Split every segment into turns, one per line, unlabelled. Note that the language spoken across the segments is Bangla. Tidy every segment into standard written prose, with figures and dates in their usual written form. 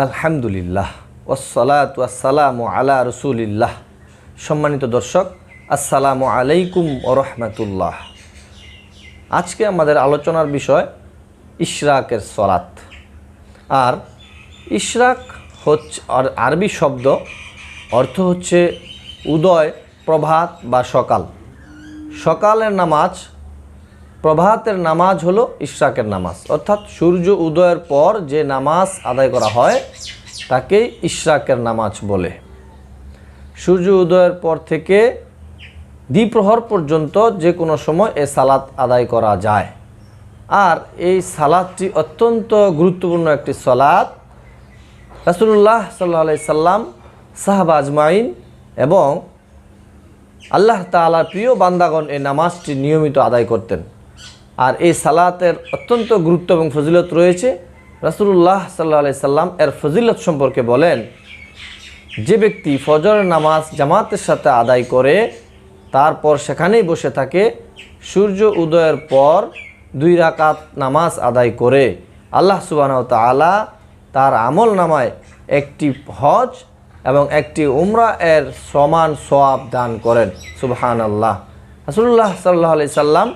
আলহামদুলিল্লাহ ওয়াসসালাতু ওয়াসসালামু আলা রাসূলিল্লাহ। সম্মানিত দর্শক, আসসালামু আলাইকুম ওয়া রাহমাতুল্লাহ। আজকে আমাদের আলোচনার বিষয় ইশরাকের সালাত। আর ইশরাক হচ্ছে আরবি শব্দ, অর্থ হচ্ছে উদয়, প্রভাত বা সকাল। সকালের নামাজ, প্রভাতের নামাজ হলো ইশরাকের নামাজ, অর্থাৎ সূর্য উদয়ের পর যে নামাজ আদায় করা হয় তাকেই ইশরাকের নামাজ বলে। সূর্য উদয়ের পর থেকে দ্বিপ্রহর পর্যন্ত যে কোনো সময় এই সালাত আদায় করা যায়। আর এই সালাতটি অত্যন্ত গুরুত্বপূর্ণ একটি সালাত। রাসূলুল্লাহ সাল্লাল্লাহু আলাইহি সাল্লাম, সাহাবা আজমাইন এবং আল্লাহ তাআলার প্রিয় বান্দাগণ এই নামাজটি নিয়মিত আদায় করতেন। আর এই সালাতের অত্যন্ত গুরুত্ব এবং ফজিলত রয়েছে। রাসূলুল্লাহ সাল্লাল্লাহু আলাইহি সাল্লাম এর ফজিলত সম্পর্কে বলেন, যে ব্যক্তি ফজরের নামাজ জামাতের সাথে আদায় করে তারপর সেখানেই বসে থাকে, সূর্য উদয়ের পর 2 রাকাত নামাজ আদায় করে, আল্লাহ সুবহানাহু ওয়া তাআলা তার আমল নামায় একটি হজ এবং একটি উমরা এর সমান সওয়াব দান করেন। সুবহানাল্লাহ। রাসূলুল্লাহ সাল্লাল্লাহু আলাইহি সাল্লাম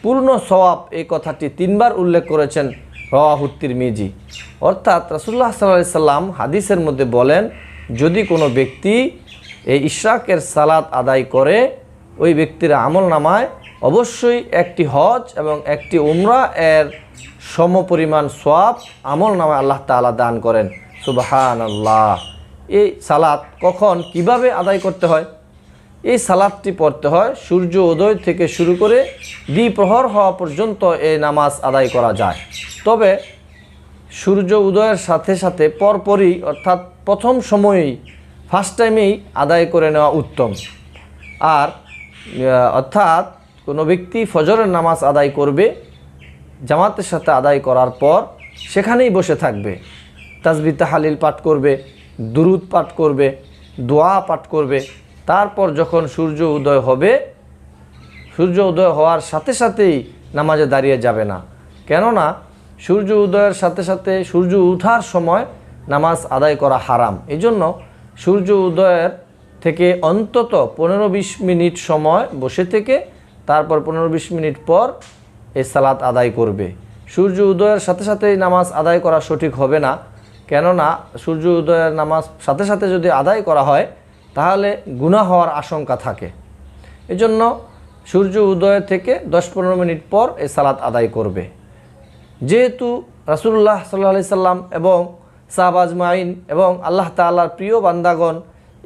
পূর্ণ সওয়াব এই কথাটি 3 বার উল্লেখ করেছেন রাওয়াহু তিরমিজি। অর্থাৎ রাসূলুল্লাহ সাল্লাল্লাহু আলাইহি সাল্লাম হাদিসের মধ্যে বলেন, যদি কোনো ব্যক্তি এই ইশরাকের সালাত আদায় করে, ওই ব্যক্তির আমল নামায় অবশ্যই একটি হজ এবং একটি উমরা এর সমপরিমাণ সওয়াব আমল নামায় আল্লাহ তাআলা দান করেন। সুবহানাল্লাহ। এই সালাত কখন কিভাবে আদায় করতে হয়? এই সালাতটি পড়তে হয় সূর্য উদয় থেকে শুরু করে দ্বিপ্রহর হওয়া পর্যন্ত এই নামাজ আদায় করা যায়। তবে সূর্য উদয়ের সাথে সাথে পরপরই, অর্থাৎ প্রথম সময়েই, ফার্স্ট টাইমেই আদায় করে নেওয়া উত্তম। আর অর্থাৎ কোনো ব্যক্তি ফজরের নামাজ আদায় করবে, জামাতের সাথে আদায় করার পর সেখানেই বসে থাকবে, তাসবিহ তাহলিল পাঠ করবে, দুরুদ পাঠ করবে, দোয়া পাঠ করবে। তারপর যখন সূর্য উদয় হবে, সূর্য উদয় হওয়ার সাথে সাথেই নামাজে দাঁড়িয়ে যাবে না। কেননা সূর্য উদয়ের সাথে সাথে সূর্য ওঠার সময় নামাজ আদায় করা হারাম। এই জন্য সূর্য উদয়ের থেকে অন্তত 15-20 মিনিট সময় বসে থেকে তারপর 15-20 মিনিট পর এই সালাত আদায় করবে। সূর্য উদয়ের সাথে সাথেই নামাজ আদায় করা সঠিক হবে না। কেননা সূর্য উদয়ের নামাজ সাথে সাথে যদি আদায় করা হয় তাহলে গুনাহ হওয়ার আশঙ্কা থাকে। এজন্য সূর্য উদয় থেকে 10-15 মিনিট পর এই সালাত আদায় করবে। যেহেতু রাসূলুল্লাহ সাল্লাল্লাহু আলাইহি সাল্লাম এবং সাহাবা আজমাইন এবং আল্লাহ তাআলার প্রিয় বান্দাগণ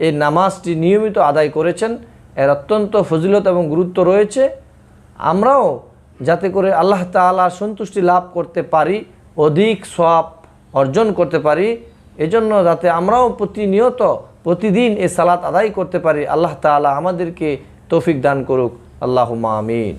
এই নামাজটি নিয়মিত আদায় করেছেন, এর অত্যন্ত ফজিলত এবং গুরুত্ব রয়েছে। আমরাও যাতে করে আল্লাহ তাআলার সন্তুষ্টি লাভ করতে পারি, অধিক সওয়াব অর্জন করতে পারি, এজন্য যাতে আমরাও প্রতিনিয়ত প্রতিদিন এই সালাত আদায় করতে পারি, আল্লাহ তাআলা আমাদেরকে তৌফিক দান করুক। আল্লাহুম্মা আমিন।